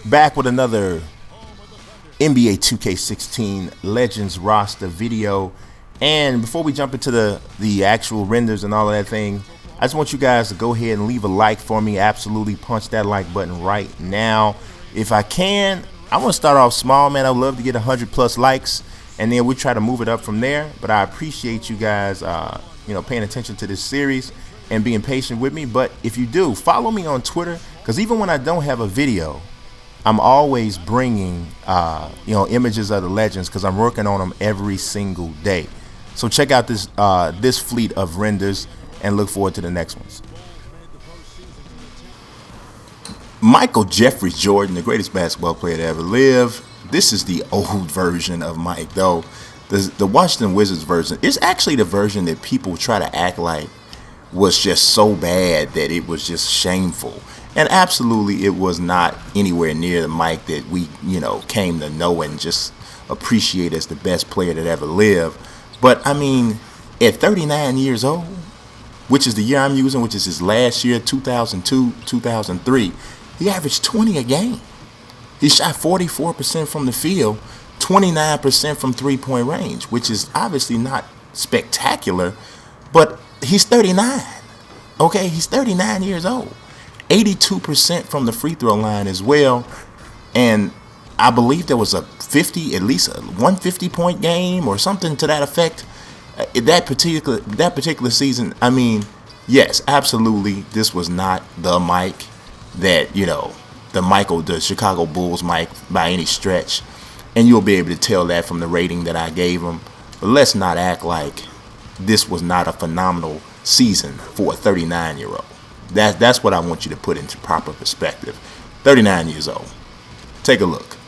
Back with another NBA 2K16 Legends roster video. And before we jump into the actual renders and all of that thing, I just want you guys to go ahead and leave a like for me. Absolutely punch that like button right now. If I can, I want to start off small, man. I would love to get 100 plus likes, and then we'll try to move it up from there. But I appreciate you guys, paying attention to this series and being patient with me. But if you do, follow me on Twitter, because even when I don't have a video, I'm always bringing, images of the legends, because I'm working on them every single day. So check out this fleet of renders and look forward to the next ones. Michael Jeffrey Jordan, the greatest basketball player to ever live. This is the old version of Mike, though. The Washington Wizards version is actually the version that people try to act like was just so bad that it was just shameful. And absolutely, it was not anywhere near the Mike that we, came to know and just appreciate as the best player that ever lived. But, I mean, at 39 years old, which is the year I'm using, which is his last year, 2002, 2003, he averaged 20 a game. He shot 44% from the field, 29% from three-point range, which is obviously not spectacular, but he's 39. Okay, he's 39 years old. 82% from the free throw line as well, and I believe there was at least a 150-point game or something to that effect. That particular season, I mean, yes, absolutely, this was not the Mike that, the Chicago Bulls Mike by any stretch, and you'll be able to tell that from the rating that I gave him. But let's not act like this was not a phenomenal season for a 39-year-old. That's what I want you to put into proper perspective. 39 years old. Take a look.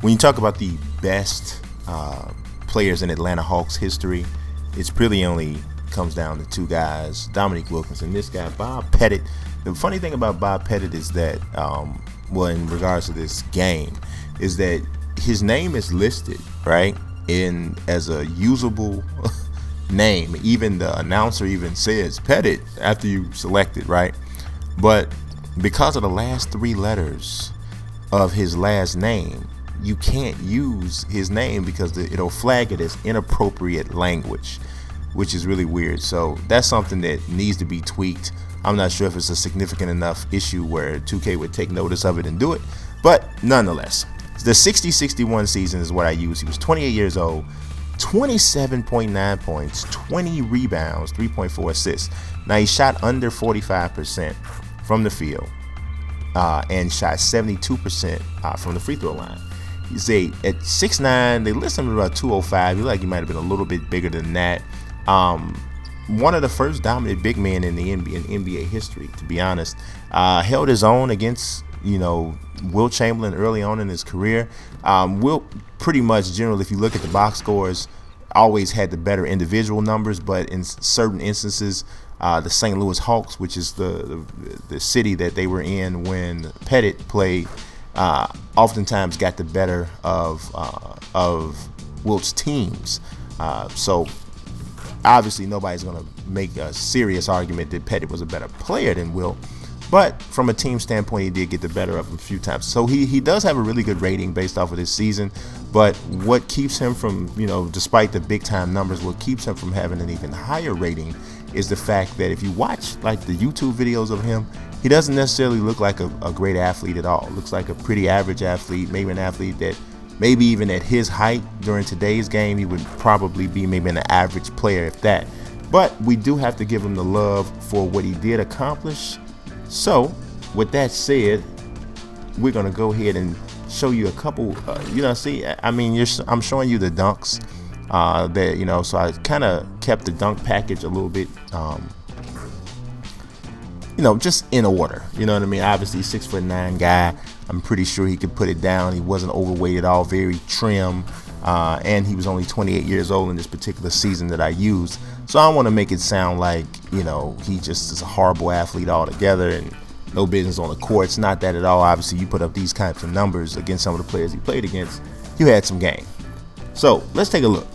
when you talk about the best players in Atlanta Hawks history, it's really only comes down to two guys, Dominique Wilkinson, this guy, Bob Pettit. The funny thing about Bob Pettit is that, well, in regards to this game, is that his name is listed, right, in as a usable name. Even the announcer even says Pettit after you select it, right? But because of the last three letters of his last name, you can't use his name because it'll flag it as inappropriate language, which is really weird. So that's something that needs to be tweaked. I'm not sure if it's a significant enough issue where 2K would take notice of it and do it, but nonetheless, the 60-61 season is what I use. He was 28 years old, 27.9 points, 20 rebounds, 3.4 assists. Now, he shot under 45% from the field and shot 72% from the free throw line. He's at 6'9", they list him at about 205. You like he might have been a little bit bigger than that. One of the first dominant big men in the NBA history, to be honest. Held his own against, Wilt Chamberlain early on in his career. Wilt pretty much, generally, if you look at the box scores, always had the better individual numbers, but in certain instances, the St. Louis Hawks, which is the city that they were in when Pettit played, oftentimes got the better of Wilt's teams. So obviously nobody's going to make a serious argument that Pettit was a better player than Wilt. But from a team standpoint, he did get the better of him a few times. So he does have a really good rating based off of this season. But what keeps him from, despite the big time numbers, what keeps him from having an even higher rating is the fact that if you watch like the YouTube videos of him, he doesn't necessarily look like a great athlete at all. Looks like a pretty average athlete, maybe an athlete that maybe even at his height during today's game, he would probably be maybe an average player, if that. But we do have to give him the love for what he did accomplish. So, with that said, we're gonna go ahead and show you a couple. I'm showing you the dunks. So I kind of kept the dunk package a little bit, just in order. You know what I mean? Obviously, 6'9" guy. I'm pretty sure he could put it down. He wasn't overweight at all. Very trim. And he was only 28 years old in this particular season that I used. So I don't want to make it sound like, he just is a horrible athlete altogether and no business on the court. It's not that at all. Obviously, you put up these kinds of numbers against some of the players he played against, you had some game. So let's take a look.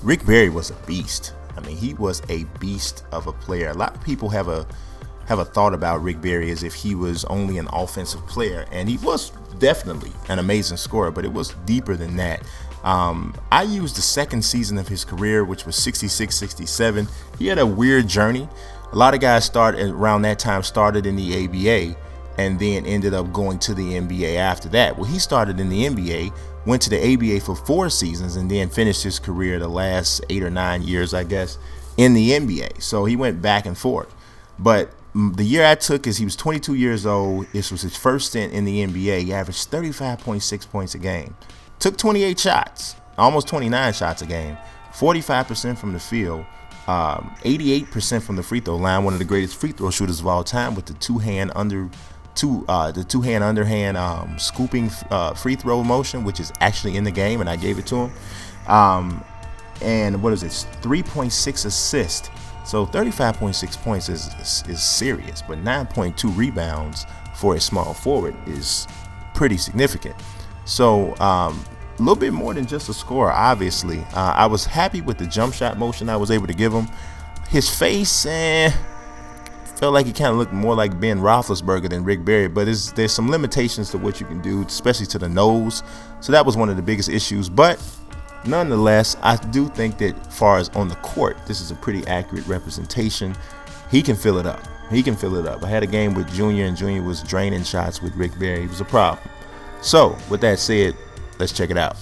Rick Barry was a beast. I mean, he was a beast of a player. A lot of people have a thought about Rick Barry as if he was only an offensive player, and he was definitely an amazing scorer, but it was deeper than that. I used the second season of his career, which was 66-67. He had a weird journey. A lot of guys around that time started in the ABA and then ended up going to the NBA after that. Well, he started in the NBA, went to the ABA for 4 seasons, and then finished his career the last 8 or 9 years, I guess, in the NBA. So he went back and forth. But the year I took is he was 22 years old. This was his first stint in the NBA. He averaged 35.6 points a game. Took 28 shots, almost 29 shots a game, 45% from the field, 88% from the free throw line. One of the greatest free throw shooters of all time with the two-hand underhand scooping free throw motion, which is actually in the game, and I gave it to him. And what is it? 3.6 assists. So 35.6 points is serious, but 9.2 rebounds for a small forward is pretty significant. So a little bit more than just a scorer, obviously. I was happy with the jump shot motion I was able to give him. His face, felt like he kind of looked more like Ben Roethlisberger than Rick Barry, but there's some limitations to what you can do, especially to the nose. So that was one of the biggest issues. But nonetheless, I do think that as far as on the court, this is a pretty accurate representation. He can fill it up. I had a game with Junior, and Junior was draining shots with Rick Barry. It was a problem. So with that said, let's check it out.